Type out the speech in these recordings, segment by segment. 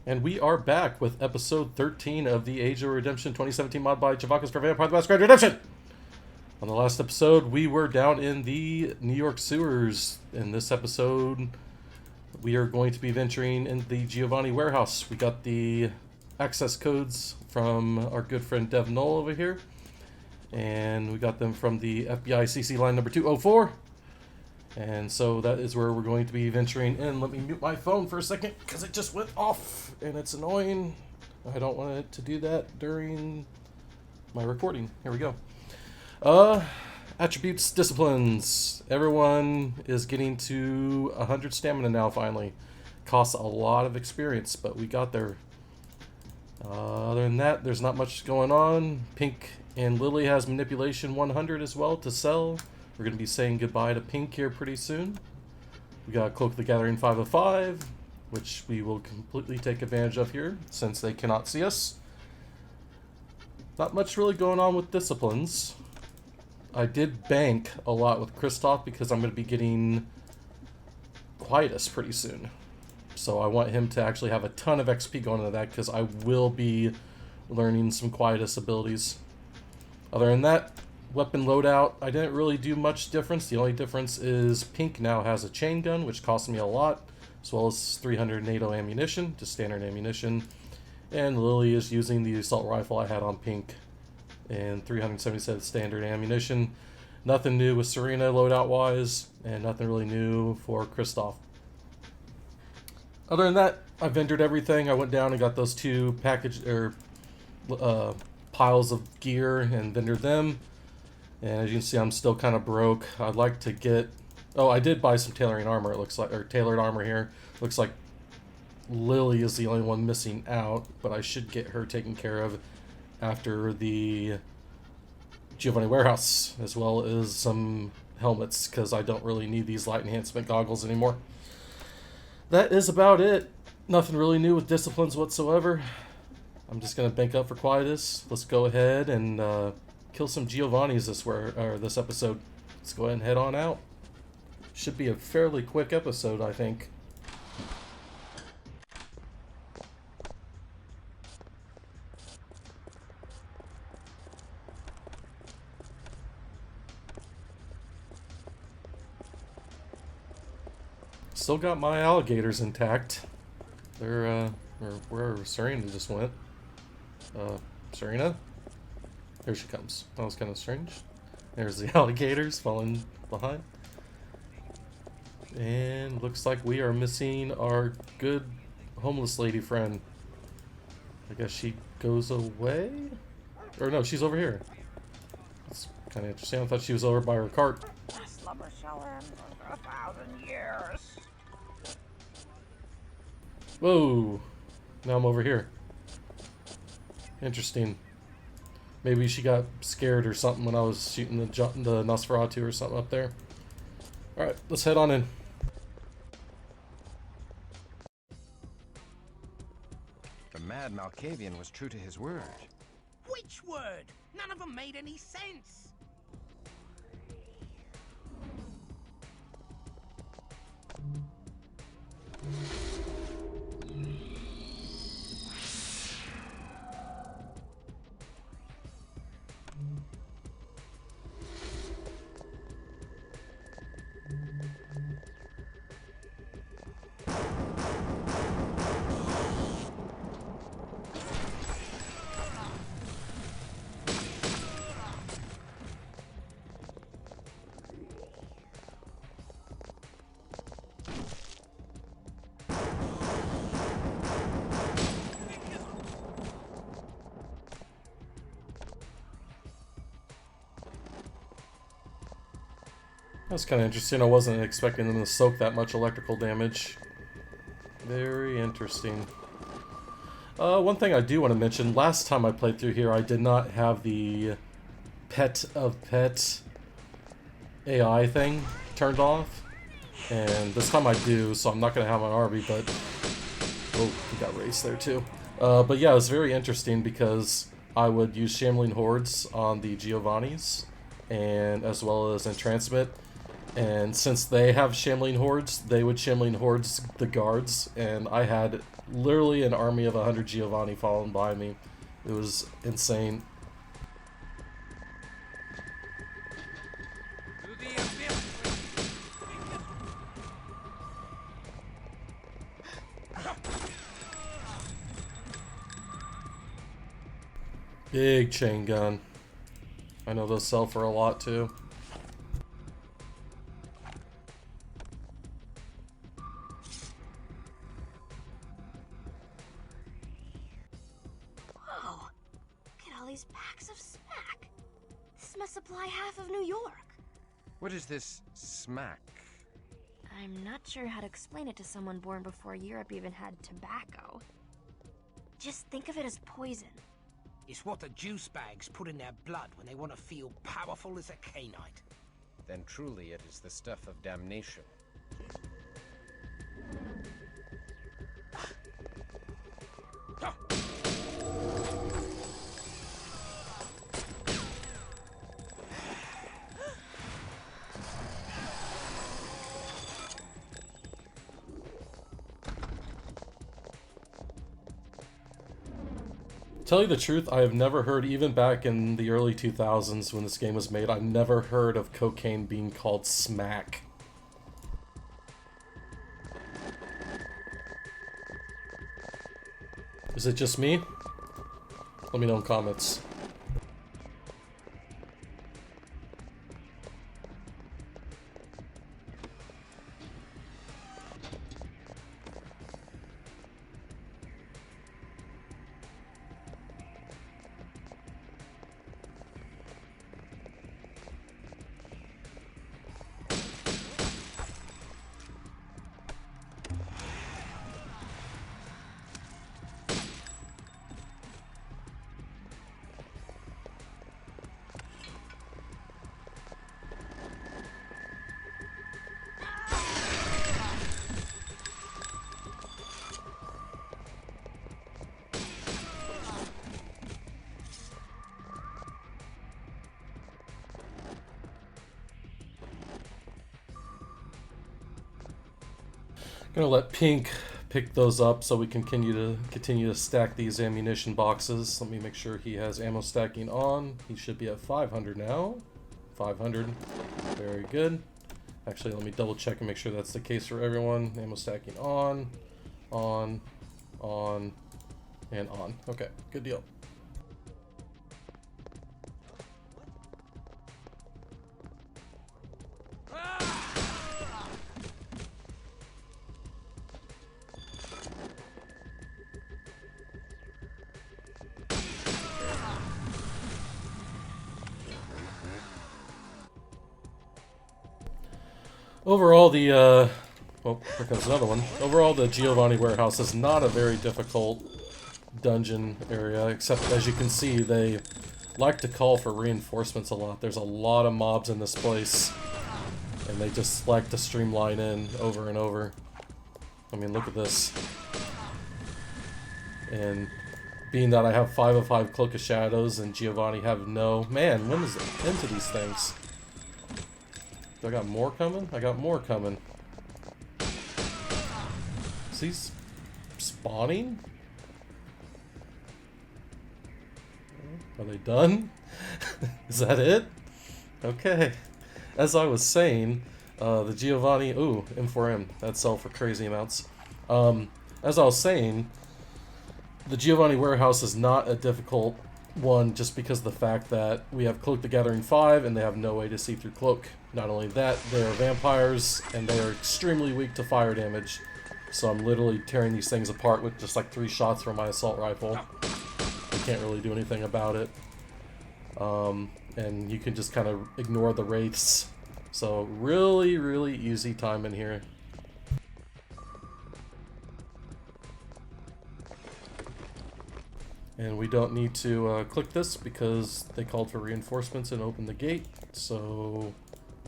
And we are back with episode 13 of the Age of Redemption 2017 mod by Chavakas for Vampire the Masquerade Redemption! On the last episode, we were down in the New York sewers. In this episode, we are going to be venturing in the Giovanni Warehouse. We got the access codes from our good friend Dev Null over here. And we got them from the FBI CC line number 204. And so that is where we're going to be venturing in. Let me mute my phone for a second because it just went off and it's annoying. I don't want it to do that during my recording. Here we go. Attributes, disciplines. Everyone is getting to 100 stamina now finally. Costs a lot of experience, but we got there. Other than that, there's not much going on. Pink and Lily has manipulation 100 as well to sell. We're going to be saying goodbye to Pink here pretty soon. We got Cloak of the Gathering 505, which we will completely take advantage of here, since they cannot see us. Not much really going on with disciplines. I did bank a lot with Kristoff because I'm going to be getting Quietus pretty soon. So I want him to actually have a ton of XP going into that, because I will be learning some Quietus abilities. Other than that, weapon loadout, I didn't really do much difference. The only difference is Pink now has a chain gun, which cost me a lot, as well as 300 NATO ammunition, just standard ammunition. And Lily is using the assault rifle I had on Pink, and 377 standard ammunition. Nothing new with Serena loadout-wise, and nothing really new for Kristoff. Other than that, I vendored everything. I went down and got those two piles of gear and vendored them. And as you can see, I'm still kind of broke. I'd like to get... Oh, I did buy some tailoring armor, it looks like, or tailored armor here. Looks like Lily is the only one missing out, but I should get her taken care of after the Giovanni Warehouse, as well as some helmets, because I don't really need these light enhancement goggles anymore. That is about it. Nothing really new with disciplines whatsoever. I'm just going to bank up for Quietus. Let's go ahead and kill some Giovannis this episode. Let's go ahead and head on out. Should be a fairly quick episode, I think. Still got my alligators intact. They're, where Serena just went. Serena? There she comes. That was kind of strange. There's the alligators falling behind. And looks like we are missing our good homeless lady friend. I guess she goes away? Or no, she's over here. That's kind of interesting. I thought she was over by her cart. Slumber shall end for 1,000 years. Whoa! Now I'm over here. Interesting. Maybe she got scared or something when I was shooting the Nosferatu or something up there. Alright, let's head on in. The mad Malkavian was true to his word. Which word? None of them made any sense. That's kind of interesting. I wasn't expecting them to soak that much electrical damage. Very interesting. One thing I do want to mention, last time I played through here, I did not have the pet of pet AI thing turned off. And this time I do, so I'm not going to have my Arby, but... Oh, we got race there too. But yeah, it was very interesting because I would use Shambling Hordes on the Giovannis, and as well as Entrancement. And since they have shambling hordes, they would shambling hordes the guards, and I had literally an army of 100 Giovanni following behind me. It was insane. Big chain gun. I know those sell for a lot too. Whoa! Look at all these packs of smack. This must supply half of New York. What is this smack? I'm not sure how to explain it to someone born before Europe even had tobacco. Just think of it as poison. It's what the juice bags put in their blood when they want to feel powerful as a Cainite. Then truly it is the stuff of damnation. Tell you the truth, I have never heard, even back in the early 2000s when this game was made, I've never heard of cocaine being called smack. Is it just me? Let me know in comments. Gonna let Pink pick those up so we can continue to stack these ammunition boxes. Let me make sure he has ammo stacking on. He should be at 500 now. 500. Very good. Actually, let me double check and make sure that's the case for everyone. Ammo stacking on, and on. Okay, good deal. Overall, well, here comes another one. Overall, the Giovanni Warehouse is not a very difficult dungeon area, except as you can see, they like to call for reinforcements a lot. There's a lot of mobs in this place, and they just like to streamline in over and over. I mean, look at this. And being that I have 5 of 5 Cloak of Shadows and Giovanni have no... Man, when is it into these things? Do I got more coming? I got more coming. Is he spawning? Are they done? Is that it? Okay. As I was saying, the Giovanni... Ooh, M4M. That sell for crazy amounts. As I was saying, the Giovanni Warehouse is not a difficult one just because of the fact that we have Cloak the Gathering 5 and they have no way to see through Cloak. Not only that, they are vampires and they are extremely weak to fire damage. So I'm literally tearing these things apart with just like 3 shots from my assault rifle. You can't really do anything about it. And you can just kind of ignore the wraiths. So really, really easy time in here. And we don't need to click this because they called for reinforcements and opened the gate. So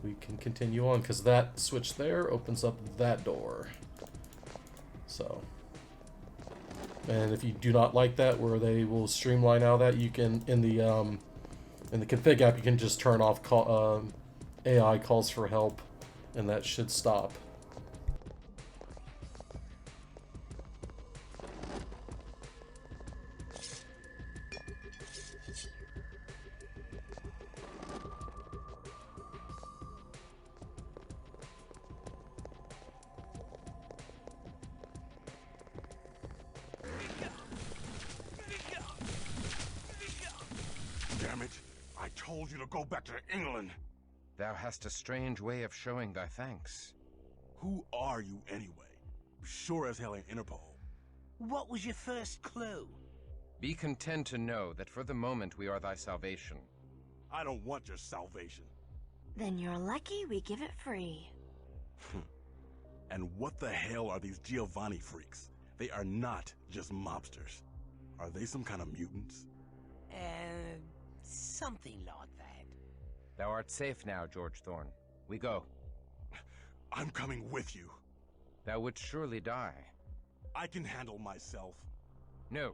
we can continue on because that switch there opens up that door. So, and if you do not like that, where they will streamline out that, you can in the config app you can just turn off AI calls for help and that should stop. Damn it! I told you to go back to England! Thou hast a strange way of showing thy thanks. Who are you anyway? Sure as hell ain't Interpol. What was your first clue? Be content to know that for the moment we are thy salvation. I don't want your salvation. Then you're lucky we give it free. And what the hell are these Giovanni freaks? They are not just mobsters. Are they some kind of mutants? Something like that. Thou art safe now, George Thorne. We go. I'm coming with you. Thou wouldst surely die. I can handle myself. No.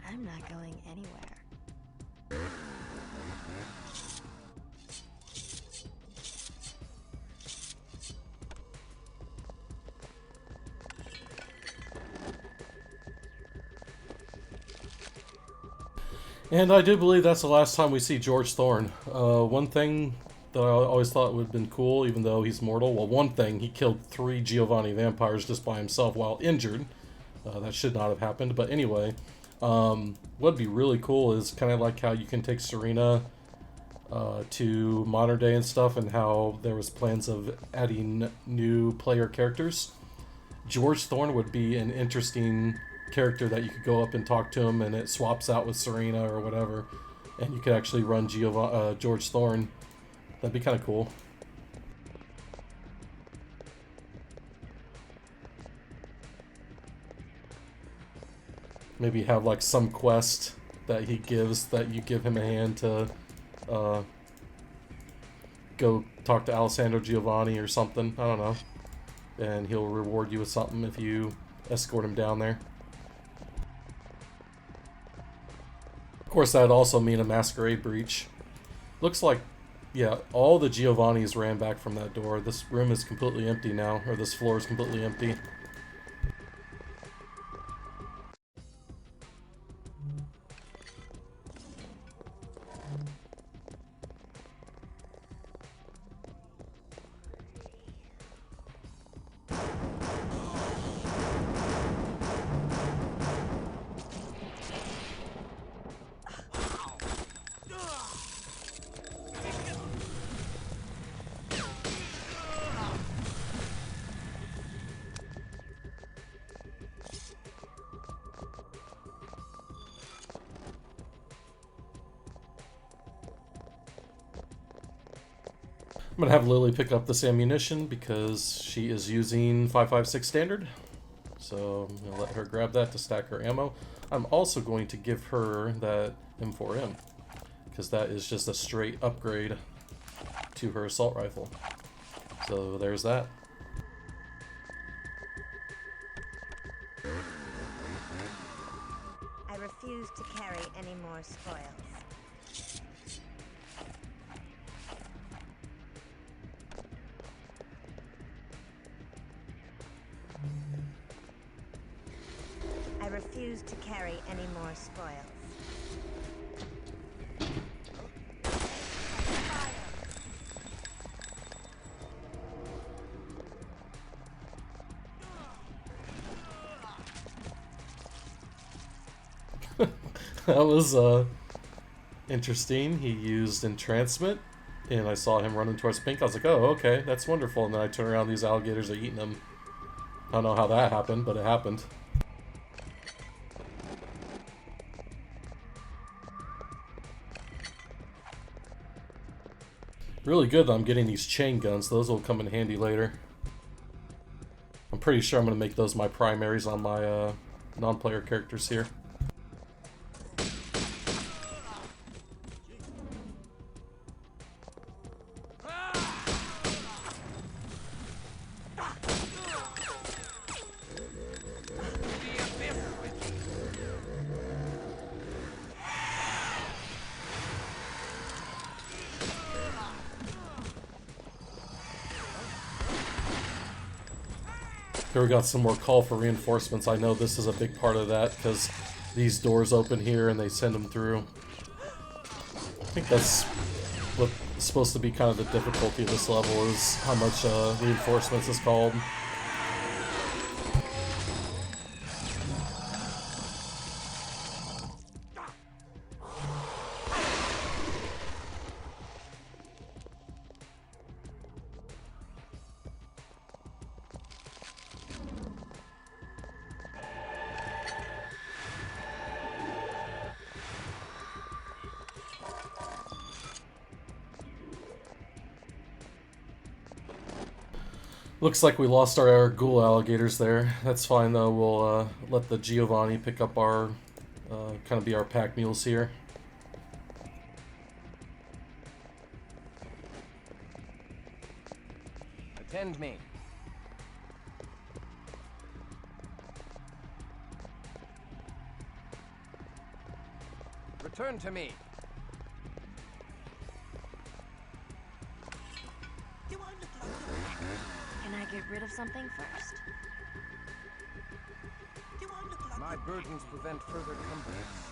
I'm not going anywhere. And I do believe that's the last time we see George Thorne. One thing that I always thought would have been cool, even though he's mortal, well, one thing, he killed 3 Giovanni vampires just by himself while injured. That should not have happened, but anyway. What'd be really cool is kind of like how you can take Serena to modern day and stuff, and how there was plans of adding new player characters. George Thorne would be an interesting character that you could go up and talk to him, and it swaps out with Serena or whatever, and you could actually run George Thorne. That'd be kind of cool. Maybe have like some quest that he gives that you give him a hand to go talk to Allesandro Giovanni or something. I don't know. And he'll reward you with something if you escort him down there. Of course, that'd also mean a Masquerade breach. Looks like, yeah, all the Giovannis ran back from that door. This room is completely empty now, or this floor is completely empty. I'm going to have Lily pick up this ammunition because she is using 5.56 standard. So I'm going to let her grab that to stack her ammo. I'm also going to give her that M4M because that is just a straight upgrade to her assault rifle. So there's that. I refuse to carry any more spoils. I refuse to carry any more spoils. That was interesting. He used entrancement, and I saw him running towards Pink. I was like, oh, okay, that's wonderful. And then I turn around, these alligators are eating him. I don't know how that happened, but it happened. Really good that I'm getting these chain guns. Those will come in handy later. I'm pretty sure I'm going to make those my primaries on my non-player characters here. Here we got some more call for reinforcements. I know this is a big part of that because these doors open here and they send them through. I think that's what's supposed to be kind of the difficulty of this level, is how much reinforcements is called. Looks like we lost our ghoul alligators there. That's fine though. We'll let the Giovanni pick up our, kind of be our pack mules here. Attend me. Return to me. Can I get rid of something first? My burdens prevent further cumbrance.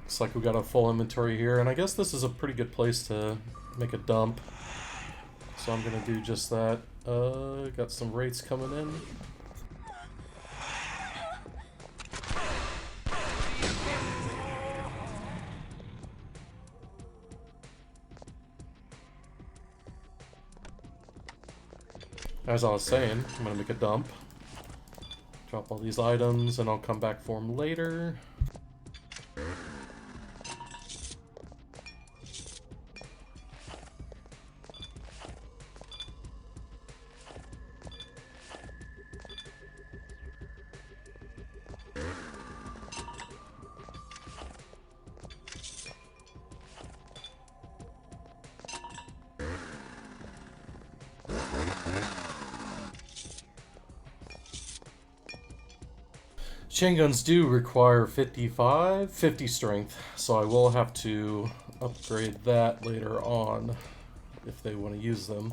Looks like we got a full inventory here, and I guess this is a pretty good place to make a dump. So I'm gonna do just that. Got some rates coming in. As I was saying, I'm gonna make a dump. Drop all these items, and I'll come back for them later. Chain guns do require 50 strength, so I will have to upgrade that later on if they want to use them.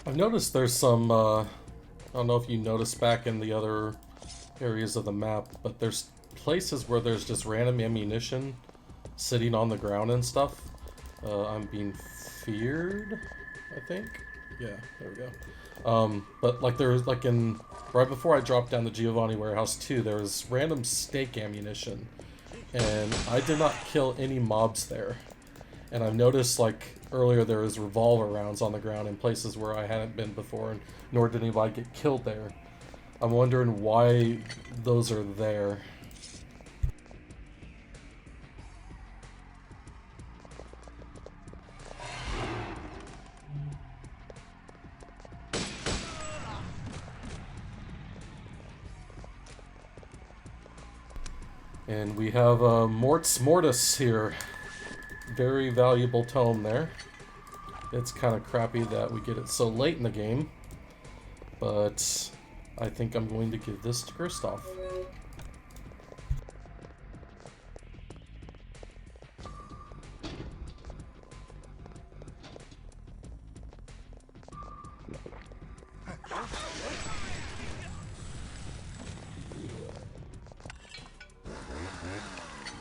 I've noticed there's some, I don't know if you noticed back in the other areas of the map, but there's places where there's just random ammunition sitting on the ground and stuff. I'm being feared, I think. Yeah, there we go. But like there's like right before I dropped down the Giovanni Warehouse 2, there was random stake ammunition, and I did not kill any mobs there. And I've noticed like earlier there was revolver rounds on the ground in places where I hadn't been before, and nor did anybody get killed there. I'm wondering why those are there. And we have Mort's Mortis here. Very valuable tome there. It's kind of crappy that we get it so late in the game, but I think I'm going to give this to Kristoff.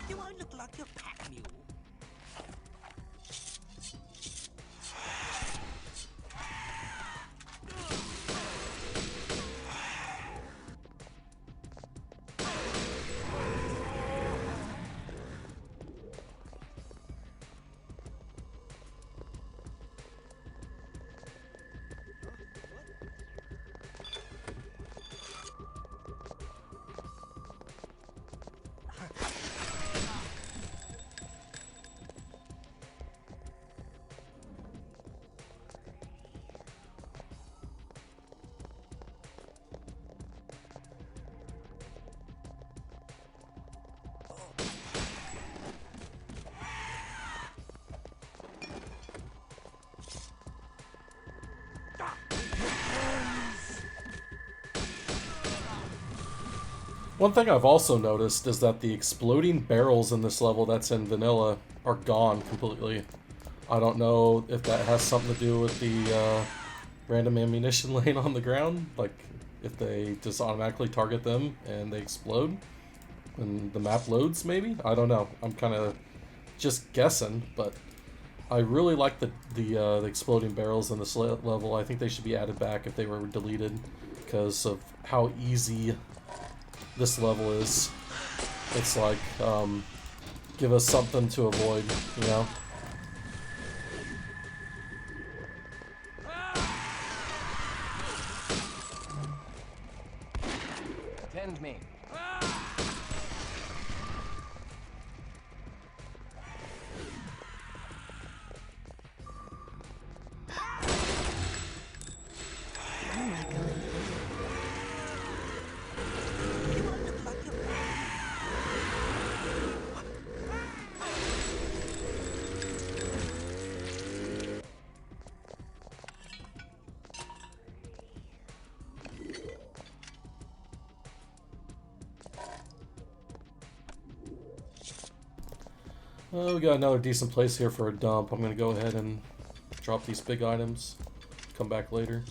Do I look like your pack mule? One thing I've also noticed is that the exploding barrels in this level that's in vanilla are gone completely. I don't know if that has something to do with the random ammunition laying on the ground, like if they just automatically target them and they explode when the map loads, maybe? I don't know. I'm kind of just guessing, but I really like the exploding barrels in this level. I think they should be added back if they were deleted because of how easy this level is. It's like, give us something to avoid, you know? Attend me. Well, we got another decent place here for a dump. I'm gonna go ahead and drop these big items. Come back later.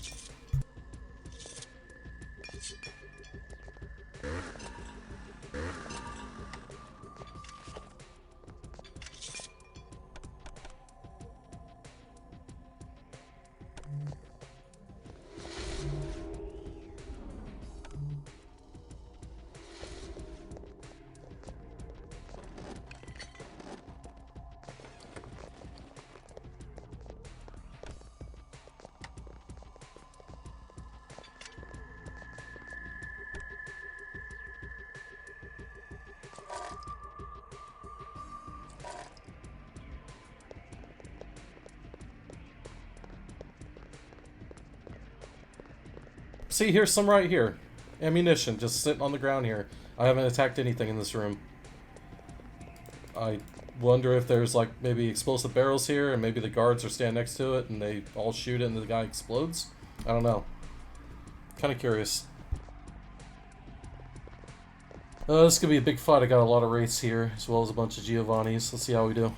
See, here's some right here. Ammunition, just sitting on the ground here. I haven't attacked anything in this room. I wonder if there's like maybe explosive barrels here and maybe the guards are standing next to it and they all shoot it and the guy explodes. I don't know. Kind of curious. This could be a big fight. I got a lot of wraiths here as well as a bunch of Giovannis. Let's see how we do.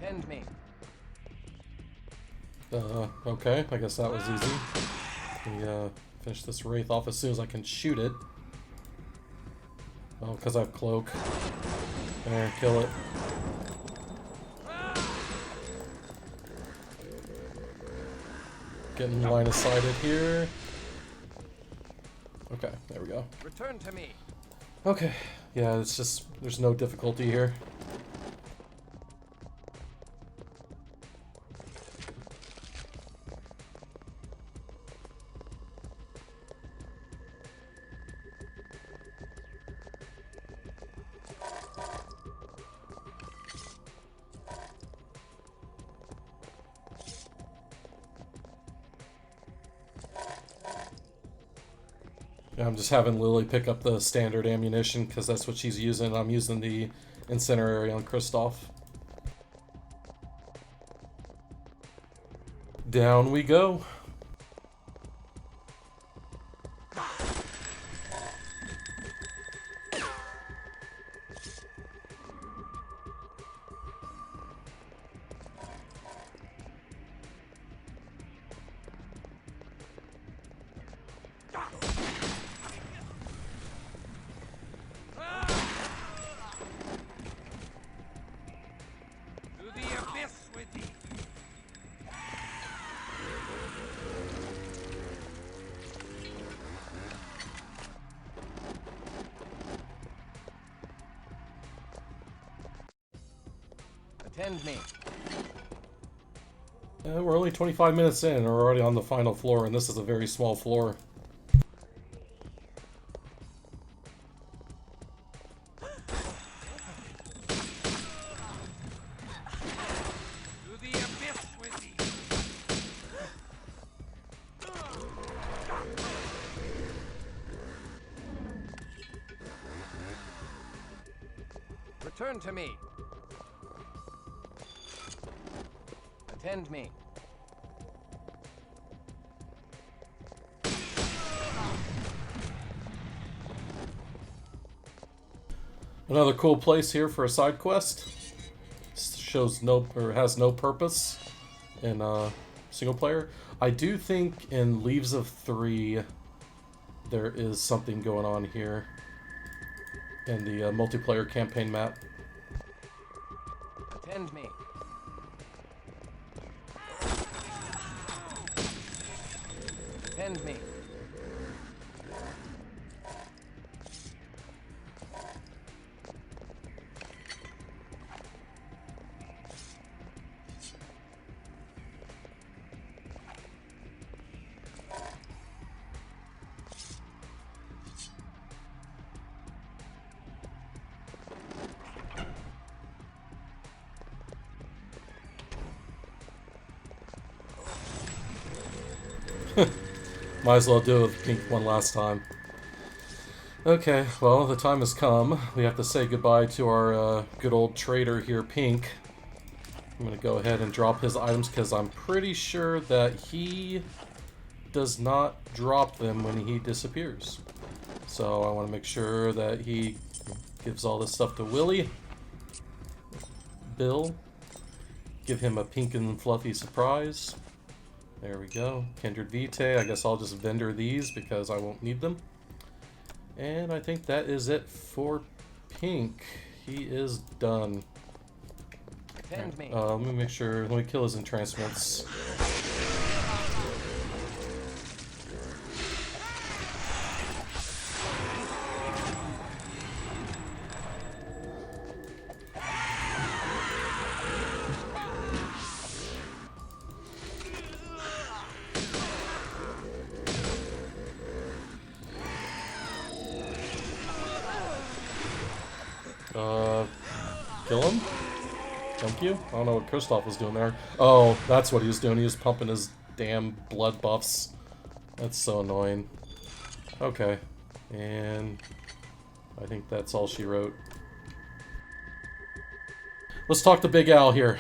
Attend me. Okay, I guess that was easy. We finish this wraith off as soon as I can shoot it. Oh, because I have cloak. There, kill it. Getting line of sighted here. Okay, there we go. Return to me. Okay, yeah, it's just, there's no difficulty here. I'm just having Lily pick up the standard ammunition because that's what she's using. I'm using the incendiary on Kristoff. Down we go. Attend me. We're only 25 minutes in and we're already on the final floor, and this is a very small floor. Return to me. Attend me. Another cool place here for a side quest. Shows no, or has no purpose in single player. I do think in Leaves of 3 there is something going on here in the multiplayer campaign map. Attend me. Attend me. Might as well do it with Pink one last time. Okay, well, the time has come. We have to say goodbye to our good old trader here, Pink. I'm going to go ahead and drop his items because I'm pretty sure that he does not drop them when he disappears. So I want to make sure that he gives all this stuff to Willie. Bill. Give him a pink and fluffy surprise. There we go. Kindred Vitae. I guess I'll just vendor these because I won't need them. And I think that is it for Pink. He is done. Attend me. Let me make sure. Let me kill his entrenchments. Kill him? Thank you. I don't know what Kristoff was doing there. Oh, that's what he was doing. He was pumping his damn blood buffs. That's so annoying. Okay. And I think that's all she wrote. Let's talk to Big Al here.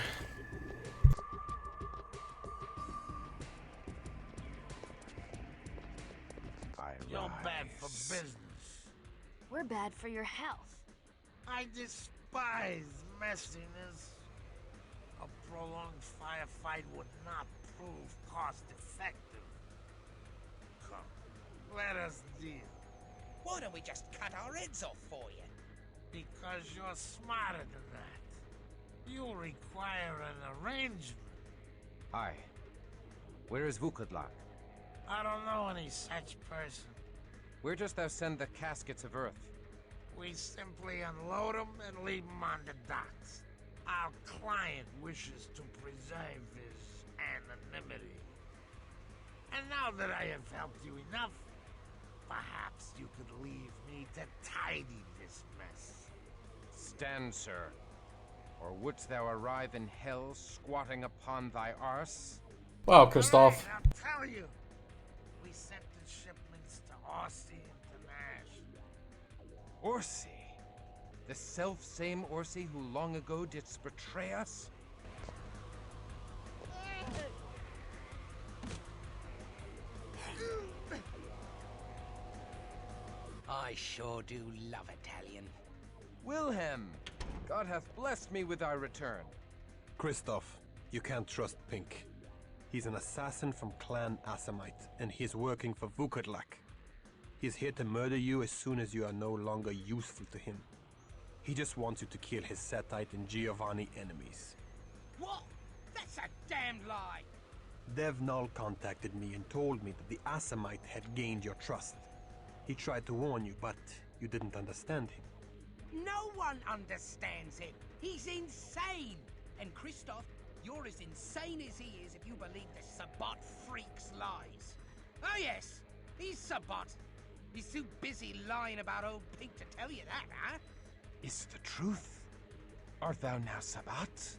You're bad for business. We're bad for your health. I despise messiness. A prolonged firefight would not prove cost-effective. Come, let us deal. Why don't we just cut our heads off for you? Because you're smarter than that. You'll require an arrangement. Hi. Where is Vukodlak? I don't know any such person. Where dost thou send the caskets of earth? We simply unload them and leave them on the docks. Our client wishes to preserve his anonymity. And now that I have helped you enough, perhaps you could leave me to tidy this mess. Stand, sir. Or wouldst thou arrive in hell squatting upon thy arse? Wow, Christoph. All right, I'll tell you. We sent the shipments to Orsi and Tzimisce. Orsi? The self-same Orsi who long ago didst betray us? I sure do love Italian. Wilhem! God hath blessed me with our return. Christoph, you can't trust Pink. He's an assassin from Clan Assamite, and he's working for Vukodlak. He's here to murder you as soon as you are no longer useful to him. He just wants you to kill his Setite and Giovanni enemies. What? That's a damned lie! Null contacted me and told me that the Assamite had gained your trust. He tried to warn you, but you didn't understand him. No one understands him. He's insane. And Christoph, you're as insane as he is if you believe the Sabbat freak's lies. Oh yes, he's Sabbat. He's too busy lying about old Pink to tell you that, huh? Is the truth? Art thou now Sabbat?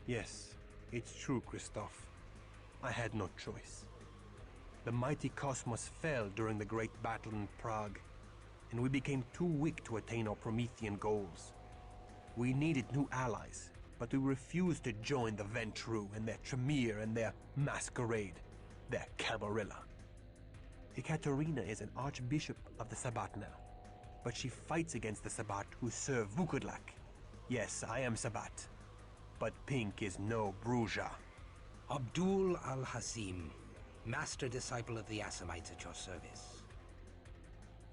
Yes, it's true, Christoph. I had no choice. The mighty cosmos fell during the great battle in Prague, and we became too weak to attain our Promethean goals. We needed new allies, but we refused to join the Ventru and their Tremere and their Masquerade, their Camarilla. Ekaterina is an archbishop of the Sabbat now, but she fights against the Sabbat who serve Vukodlak. Yes, I am Sabbat, but Pink is no Brujah. Abdul Al-Hazim, master disciple of the Assamites at your service.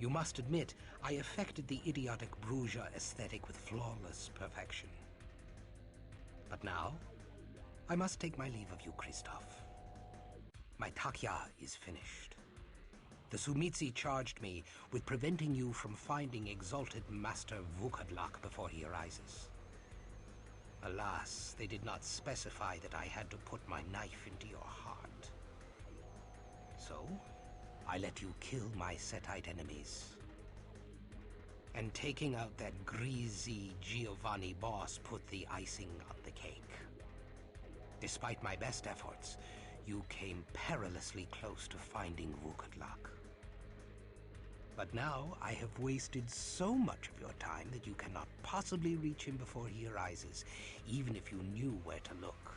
You must admit, I affected the idiotic Brujah aesthetic with flawless perfection. But now, I must take my leave of you, Christoph. My takya is finished. The Tzimisce charged me with preventing you from finding exalted Master Vukodlak before he arises. Alas, they did not specify that I had to put my knife into your heart. So, I let you kill my Setite enemies. And taking out that greasy Giovanni boss put the icing on the cake. Despite my best efforts, you came perilously close to finding Vukodlak. But now I have wasted so much of your time that you cannot possibly reach him before he arises, even if you knew where to look.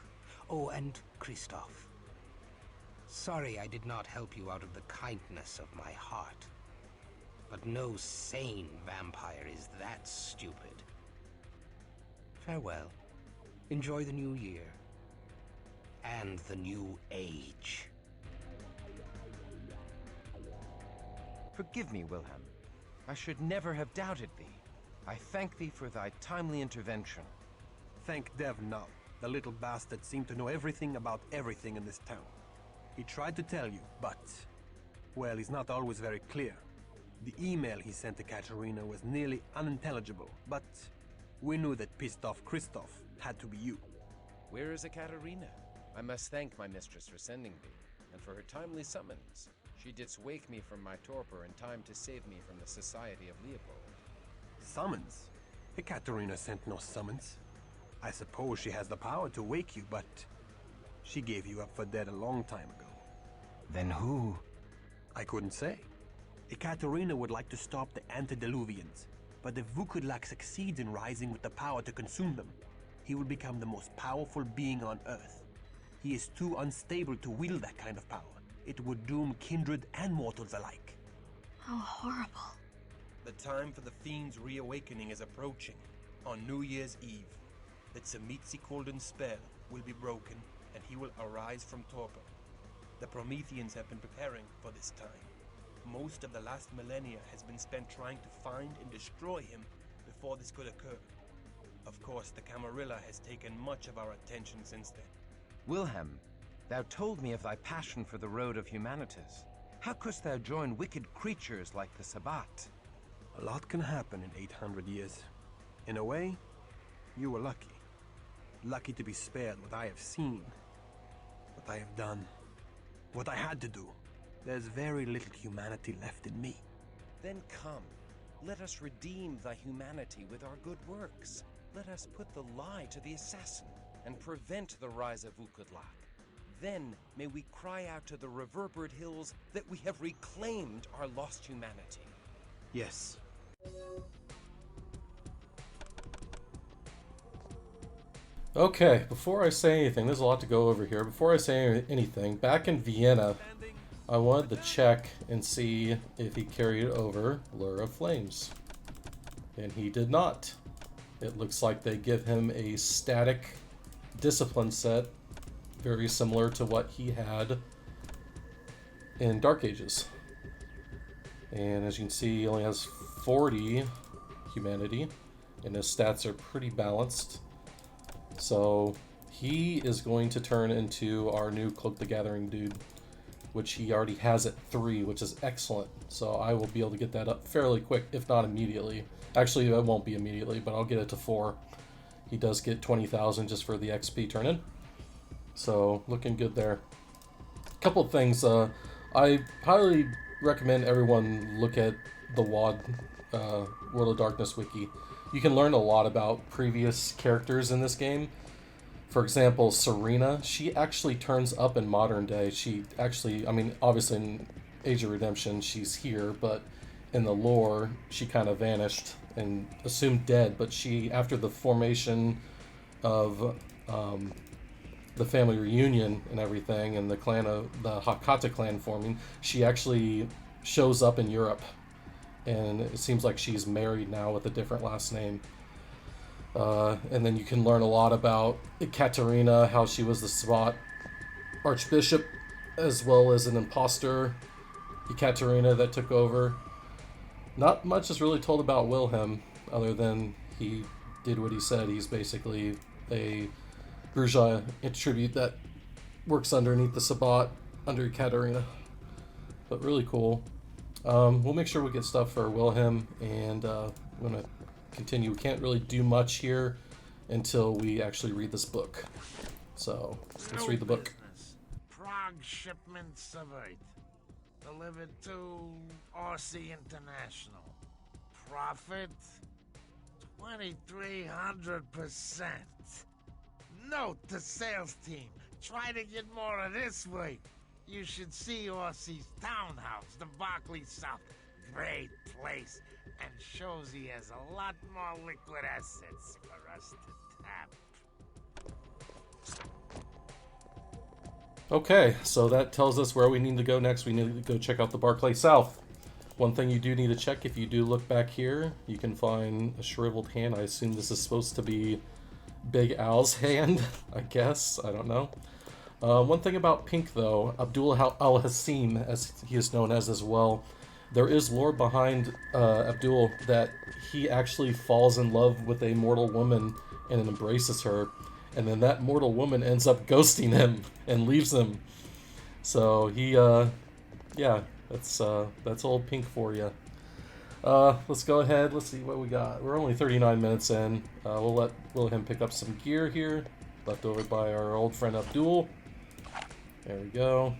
Oh, and Christoph. Sorry I did not help you out of the kindness of my heart. But no sane vampire is that stupid. Farewell. Enjoy the new year. And the new age. Forgive me, Wilhem. I should never have doubted thee. I thank thee for thy timely intervention. Thank Null. The little bastard seemed to know everything about everything in this town. He tried to tell you, but... well, he's not always very clear. The email he sent to Katerina was nearly unintelligible, but we knew that pissed off Christoph had to be you. Where is Ekaterina? I must thank my mistress for sending thee, and for her timely summons. She didst wake me from my torpor in time to save me from the society of Leopold. Summons? Ekaterina sent no summons. I suppose she has the power to wake you, but she gave you up for dead a long time ago. Then who? I couldn't say. Ekaterina would like to stop the antediluvians, but if Vukodlak succeeds in rising with the power to consume them, he will become the most powerful being on Earth. He is too unstable to wield that kind of power. It would doom kindred and mortals alike. How horrible. The time for the Fiend's reawakening is approaching. On New Year's Eve, the Tzimisce golden spell will be broken, and he will arise from torpor. The Prometheans have been preparing for this time. Most of the last millennia has been spent trying to find and destroy him before this could occur. Of course, the Camarilla has taken much of our attention since then. Wilhem, thou told me of thy passion for the road of humanities. How couldst thou join wicked creatures like the Sabbat? A lot can happen in 800 years. In a way, you were lucky. Lucky to be spared what I have seen, what I have done, what I had to do. There's very little humanity left in me. Then come, let us redeem thy humanity with our good works. Let us put the lie to the assassin and prevent the rise of Vukodlak. Then may we cry out to the reverberate hills that we have reclaimed our lost humanity. Yes. Okay, before I say anything, there's a lot to go over here. Before I say anything, back in Vienna, I wanted to check and see if he carried over Lure of Flames. And he did not. It looks like they give him a static discipline set, very similar to what he had in Dark Ages. And as you can see, he only has 40 humanity, and his stats are pretty balanced. So he is going to turn into our new Cloak the Gathering dude, which he already has at 3, which is excellent. So I will be able to get that up fairly quick, if not immediately. Actually, it won't be immediately, but I'll get it to 4. He does get 20,000 just for the XP turn-in. So looking good there. A couple of things. I highly recommend everyone look at the WoD World of Darkness wiki. You can learn a lot about previous characters in this game. For example, Serena, she actually turns up in modern day. She actually, I mean, obviously in Age of Redemption, she's here, but in the lore, she kind of vanished and assumed dead. But she, after the formation of the family reunion and everything, and the clan of the Hakata clan forming, she actually shows up in Europe. And it seems like she's married now with a different last name. And then you can learn a lot about Ekaterina, how she was the Sabbat archbishop, as well as an imposter, Ekaterina, that took over. Not much is really told about Wilhem, other than he did what he said. He's basically a Brujah tribute that works underneath the Sabbat, under Ekaterina. But really cool. We'll make sure we get stuff for Wilhem, and I'm going to continue. We can't really do much here until we actually read this book. So, let's read the book. Prague shipments surveyed. Delivered to Orsi International. Profit 2,300%. Note the sales team. Try to get more of this way. You should see Orsi's townhouse, the Barclay South. Great place. And shows he has a lot more liquid assets for us to tap. Okay, so that tells us where we need to go next. We need to go check out the Barclay South. One thing you do need to check, if you do look back here, you can find a shriveled hand. I assume this is supposed to be Big Al's hand, I guess. I don't know. One thing about Pink, though, Abdul Al-Hazim, as he is known as well, there is lore behind Abdul that he actually falls in love with a mortal woman and embraces her, and then that mortal woman ends up ghosting him and leaves him. So he, yeah, that's old Pink for you. Let's go ahead. Let's see what we got. We're only 39 minutes in. We'll let Wilhem pick up some gear here, left over by our old friend Abdul. There we go.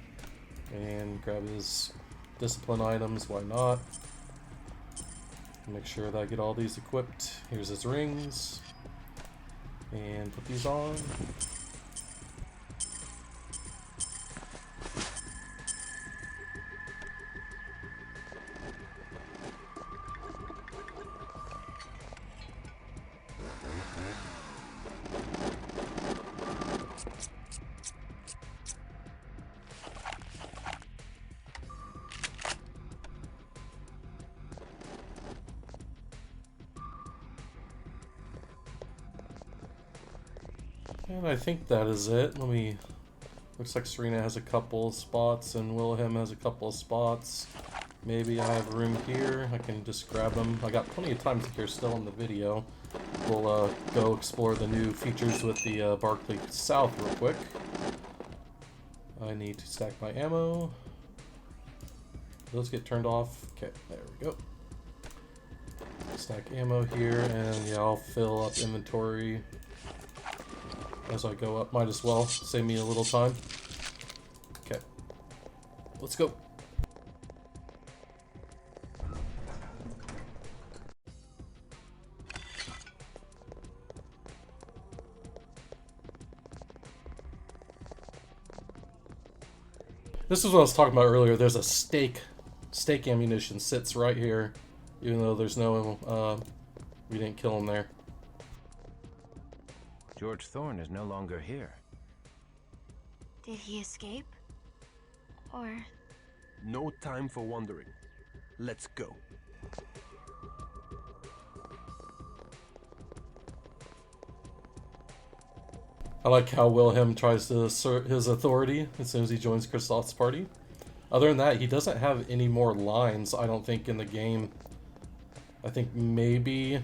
And grab his discipline items. Why not? Make sure that I get all these equipped. Here's his rings. And put these on. And I think that is it. Looks like Serena has a couple spots and Wilhem has a couple of spots. Maybe I have room here. I can just grab them. I got plenty of time here still in the video. We'll go explore the new features with the Barclay South real quick. I need to stack my ammo. those get turned off. Okay, there we go. Stack ammo here, and yeah, I'll fill up inventory as I go up. Might as well save me a little time. Okay, let's go. This is what I was talking about earlier. There's a stake ammunition sits right here, even though there's no, we didn't kill him there. George Thorne is no longer here. Did he escape? Or... No time for wondering. Let's go. I like how Wilhem tries to assert his authority as soon as he joins Christoph's party. Other than that, he doesn't have any more lines, I don't think, in the game. I think maybe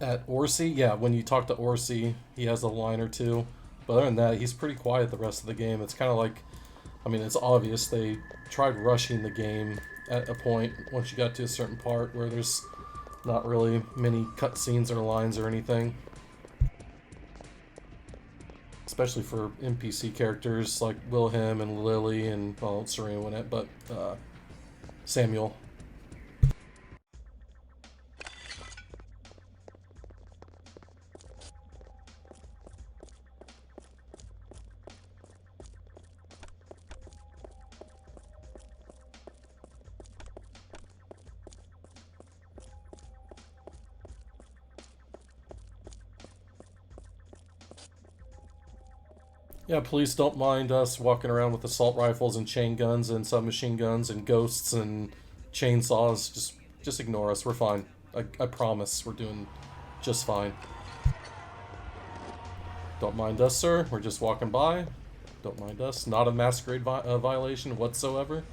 at Orsi, yeah, when you talk to Orsi, he has a line or two. But other than that, he's pretty quiet the rest of the game. It's kind of like, I mean, it's obvious they tried rushing the game at a point once you got to a certain part where there's not really many cutscenes or lines or anything. Especially for NPC characters like Wilhem and Lily and, well, Serena in it, but Samuel. Yeah, please don't mind us walking around with assault rifles and chain guns and submachine guns and ghosts and chainsaws. Just ignore us. We're fine. I promise we're doing just fine. Don't mind us, sir. We're just walking by. Don't mind us. Not a Masquerade violation whatsoever.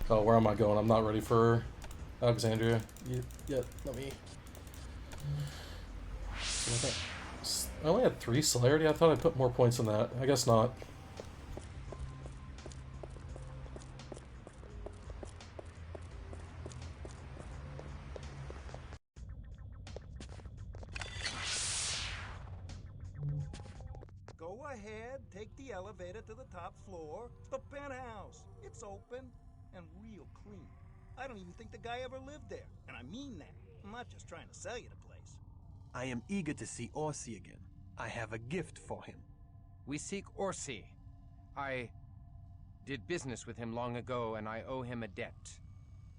Oh, where am I going? I'm not ready for Alexandria yet. Let me... I only had 3 celerity. I thought I put more points on that. I guess not. Go ahead, take the elevator to the top floor. The penthouse. It's open and real clean. I don't even think the guy ever lived there. And I mean that. I'm not just trying to sell you the place. I am eager to see Orsi again. I have a gift for him. We seek Orsi. I did business with him long ago, and I owe him a debt.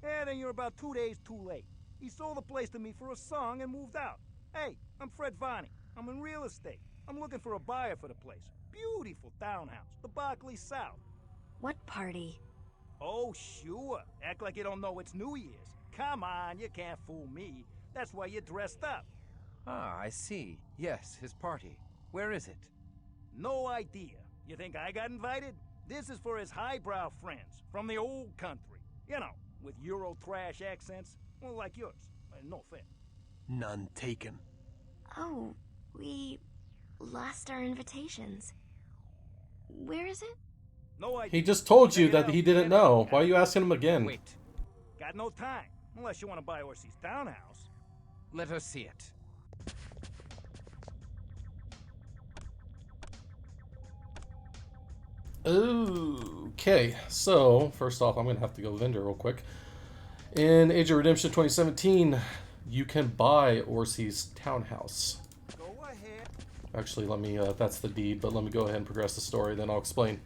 And then you're about 2 days too late. He sold the place to me for a song and moved out. Hey, I'm Fred Vonnie. I'm in real estate. I'm looking for a buyer for the place. Beautiful townhouse, the Barclay South. What party? Oh, sure. Act like you don't know it's New Year's. Come on, you can't fool me. That's why you're dressed up. Ah, I see. Yes, his party. Where is it? No idea. You think I got invited? This is for his highbrow friends from the old country. You know, with Euro trash accents. Well, like yours. No offense. None taken. Oh, we lost our invitations. Where is it? No idea. He just told you that he didn't know. Why are you asking him again? Wait. Got no time. Unless you want to buy Orsi's townhouse. Let us see it. Okay, so first off, I'm gonna have to go vendor real quick. In Age of Redemption 2017, you can buy Orsi's townhouse. Go ahead. Actually, let me, that's the deed, but let me go ahead and progress the story, then I'll explain.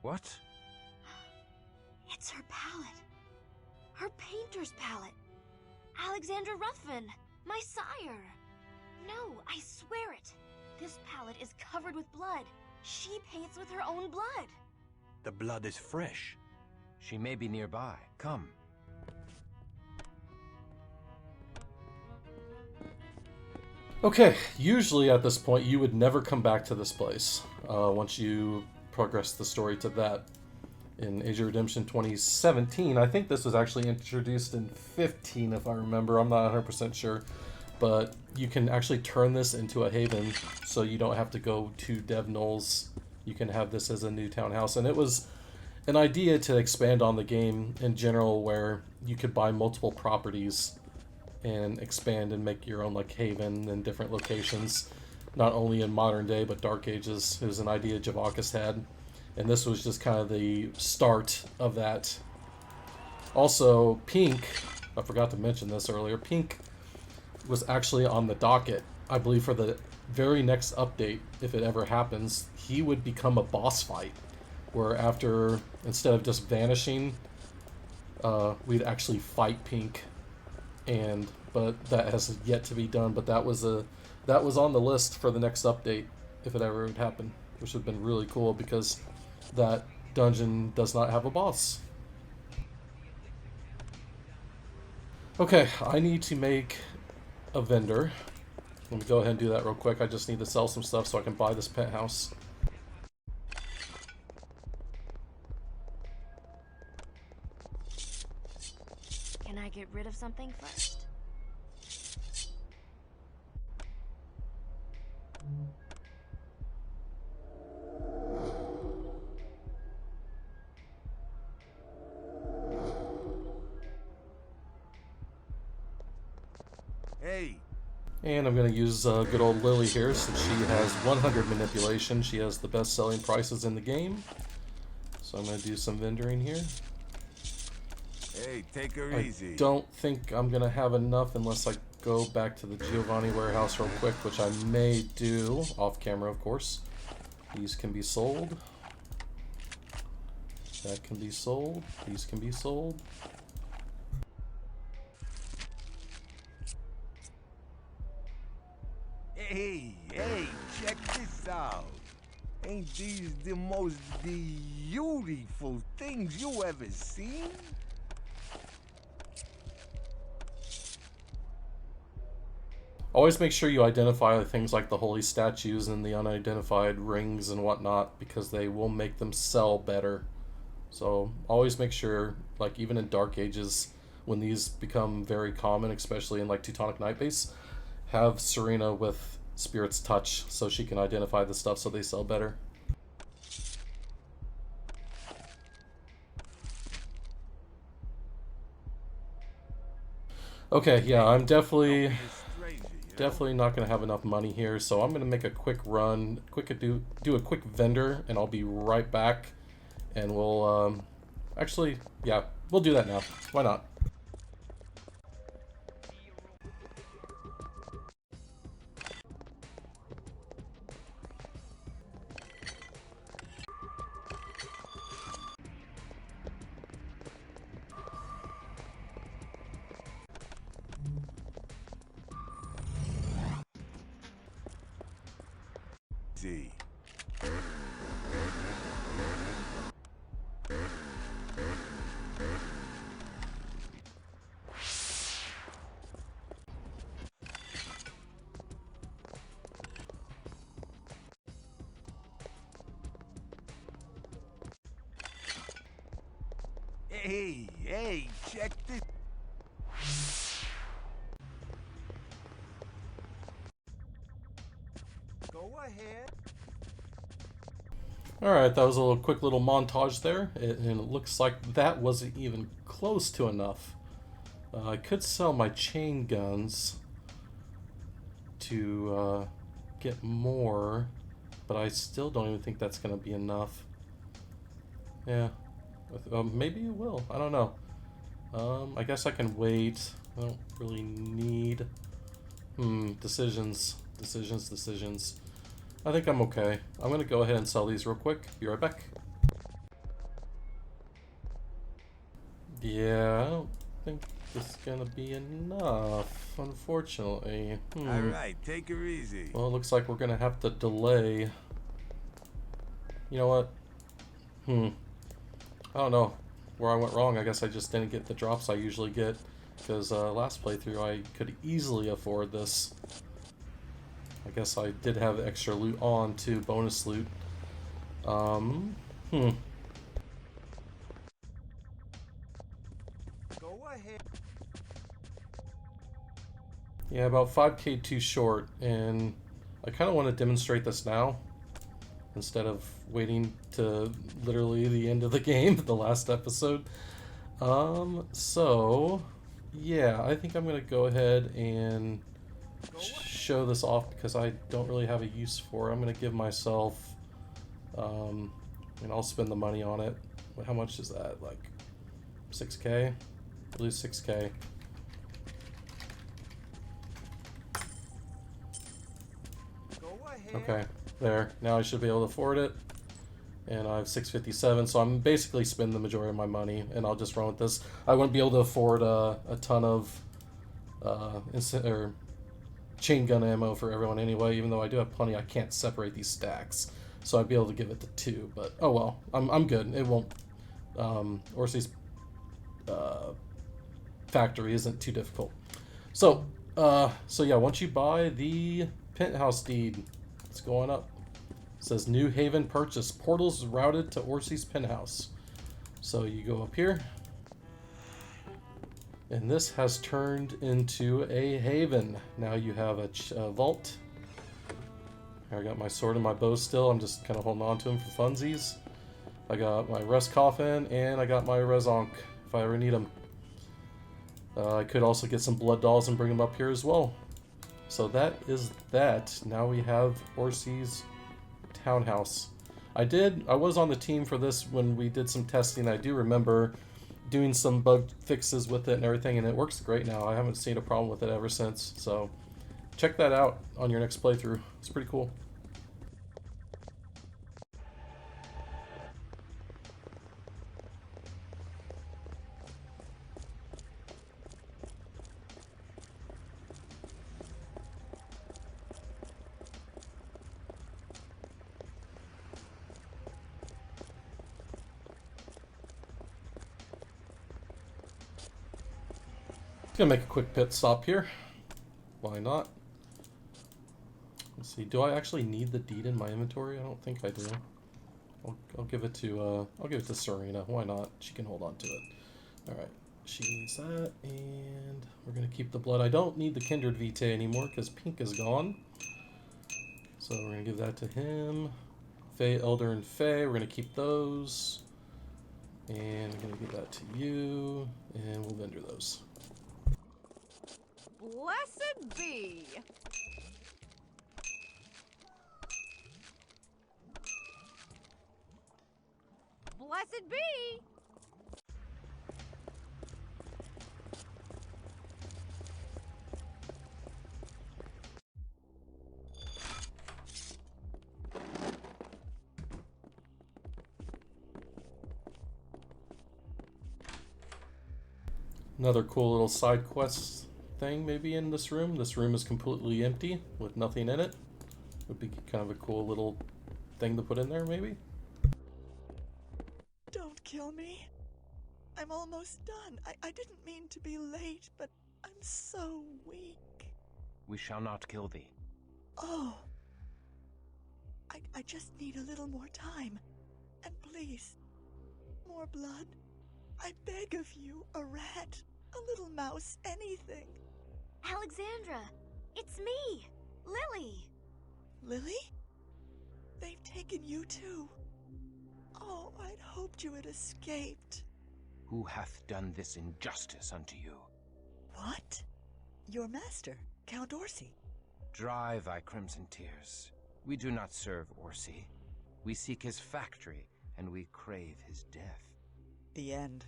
What? It's her palette. Her painter's palette. Alexandra Ruthven, my sire. No, I swear it. This palette is covered with blood. She paints with her own blood. The blood is fresh. She may be nearby. Come. Okay, usually at this point you would never come back to this place once you progress the story to that. In Age of Redemption 2017, I think this was actually introduced in 15 if I remember, I'm not 100% sure. But you can actually turn this into a haven, so you don't have to go to Dev Null's. You can have this as a new townhouse, and it was an idea to expand on the game in general, where you could buy multiple properties and expand and make your own like haven in different locations, not only in modern day but Dark Ages. It was an idea Javakis had, and this was just kind of the start of that. Also, Pink, I forgot to mention this earlier, Pink was actually on the docket, I believe, for the very next update. If it ever happens, he would become a boss fight, where after, instead of just vanishing, we'd actually fight Pink. But that has yet to be done. But that was on the list for the next update, if it ever would happen, which would have been really cool, because that dungeon does not have a boss. Okay, I need to make a vendor. Let me go ahead and do that real quick. I just need to sell some stuff so I can buy this penthouse. Can I get rid of something first? Hey. And I'm going to use good old Lily here, since she has 100 manipulation. She has the best selling prices in the game. So I'm going to do some vendoring here. Hey, take her easy. I don't think I'm going to have enough unless I go back to the Giovanni Warehouse real quick, which I may do off camera, of course. These can be sold. That can be sold. These can be sold. Hey, check this out. Ain't these the most beautiful things you ever seen? Always make sure you identify things like the holy statues and the unidentified rings and whatnot, because they will make them sell better. So always make sure, like even in Dark Ages, when these become very common, especially in like Teutonic Nightbase, have Serena with Spirit's Touch so she can identify the stuff so they sell better. Okay, yeah, I'm definitely not going to have enough money here, so I'm going to make a quick run, do a quick vendor, and I'll be right back, and we'll, actually, yeah, we'll do that now. Why not? Hey, check this. Go ahead. Alright, that was a quick little montage there, and it looks like that wasn't even close to enough. I could sell my chain guns to get more, but I still don't even think that's going to be enough. Yeah, maybe it will. I don't know. I guess I can wait. I don't really need... Decisions. I think I'm okay. I'm going to go ahead and sell these real quick. Be right back. Yeah, I don't think this is going to be enough, unfortunately. Alright, take her easy. Well, it looks like we're going to have to delay. You know what? I don't know where I went wrong. I guess I just didn't get the drops I usually get, because last playthrough I could easily afford this. I guess I did have extra loot on too, bonus loot. Go ahead. Yeah, about 5k too short, and I kind of want to demonstrate this now instead of waiting to literally the end of the game, the last episode. So yeah, I think I'm gonna go ahead and show this off because I don't really have a use for it. I'm gonna give myself, and I'll spend the money on it. How much is that? Like 6k? I lose 6k. Okay, there. Now I should be able to afford it. And I have 657, so I'm basically spending the majority of my money, and I'll just run with this. I wouldn't be able to afford a ton of chain gun ammo for everyone anyway, even though I do have plenty. I can't separate these stacks, so I'd be able to give it to 2, but oh well, I'm good. It won't. Orsi's factory isn't too difficult. So yeah, once you buy the penthouse deed, it's going up. It says New Haven purchase. Portals routed to Orsi's penthouse. So you go up here. And this has turned into a haven. Now you have a vault. I got my sword and my bow still. I'm just kind of holding on to them for funsies. I got my rest coffin and I got my rezonk if I ever need them. I could also get some blood dolls and bring them up here as well. So that is that. Now we have Orsi's townhouse. I was on the team for this when we did some testing. I do remember doing some bug fixes with it and everything, and it works great now. I haven't seen a problem with it ever since. So check that out on your next playthrough. It's pretty cool. Gonna make a quick pit stop here. Why not? Let's see. Do I actually need the deed in my inventory? I don't think I do. I'll give it to Serena. Why not? She can hold on to it. All right. She needs that, and we're gonna keep the blood. I don't need the Kindred Vitae anymore because Pink is gone. So we're gonna give that to him. Faye, Elder, and Faye. We're gonna keep those, and I'm gonna give that to you, and we'll vendor those. Blessed be! Blessed be! Another cool little side quest thing maybe in this room. This room is completely empty with nothing in it. Would be kind of a cool little thing to put in there maybe. Don't kill me. I'm almost done. I didn't mean to be late, but I'm so weak. We shall not kill thee. Oh. I just need a little more time. And please, more blood. I beg of you, a rat, a little mouse, anything. Alexandra, it's me, Lily. Lily? They've taken you too. Oh, I'd hoped you had escaped. Who hath done this injustice unto you? What? Your master, Count Orsi. Dry thy crimson tears. We do not serve Orsi. We seek his factory, and we crave his death. The end.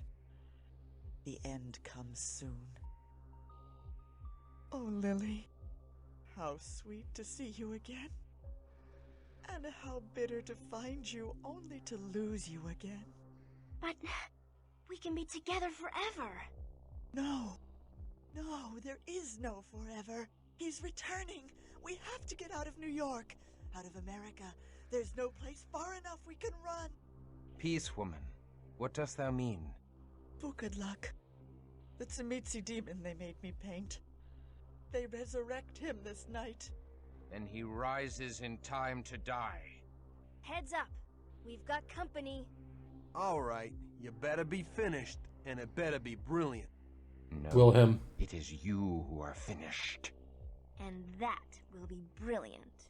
The end comes soon. Oh, Lily. How sweet to see you again. And how bitter to find you, only to lose you again. But we can be together forever. No. No, there is no forever. He's returning. We have to get out of New York. Out of America. There's no place far enough we can run. Peace, woman. What dost thou mean? Vukodlak. The Tzimisce demon they made me paint. They resurrect him this night. and he rises in time to die. Heads up. We've got company. All right, you better be finished, and it better be brilliant. No, Wilhem. it is you who are finished. And that will be brilliant.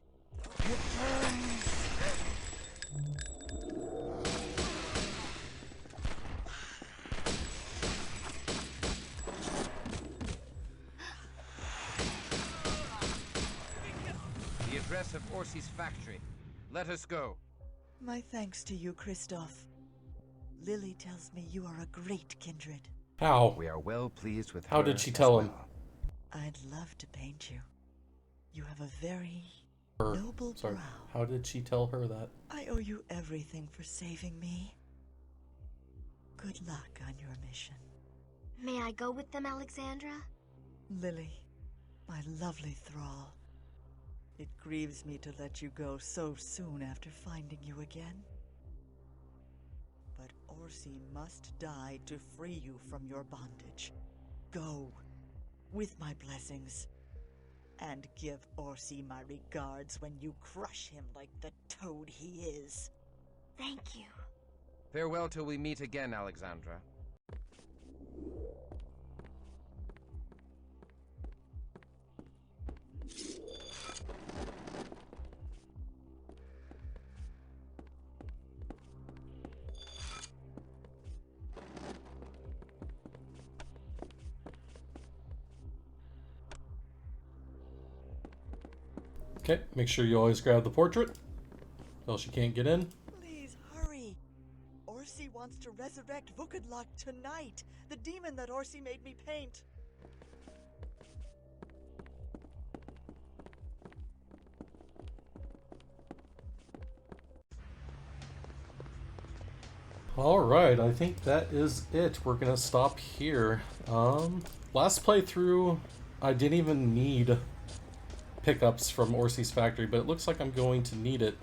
The address of Orsi's factory. Let us go. My thanks to you, Christoph. Lily tells me you are a great kindred. How? We are well pleased with How her did she as tell him? well. I'd love to paint you. You have a very Her. noble Sorry. brow. How did she tell her that? I owe you everything for saving me. Good luck on your mission. May I go with them, Alexandra? Lily, my lovely thrall. It grieves me to let you go so soon after finding you again. But Orsi must die to free you from your bondage. Go, with my blessings. And give Orsi my regards when you crush him like the toad he is. Thank you. Farewell till we meet again, Alexandra. Okay, make sure you always grab the portrait, else you can't get in. Please hurry. Orsi wants to resurrect Vukodlak tonight, the demon that Orsi made me paint. Alright, I think that is it. We're gonna stop here. Last playthrough, I didn't even need pickups from Orsi's factory, but it looks like I'm going to need it.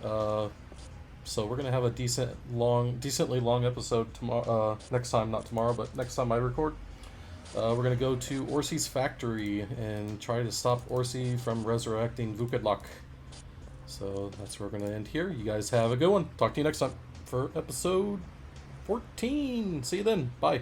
So we're gonna have a decently long episode tomorrow. Next time, not tomorrow, but next time I record. We're gonna go to Orsi's factory and try to stop Orsi from resurrecting Vukodlak. So that's where we're gonna end here. You guys have a good one. Talk to you next time for episode 14. See you then. Bye.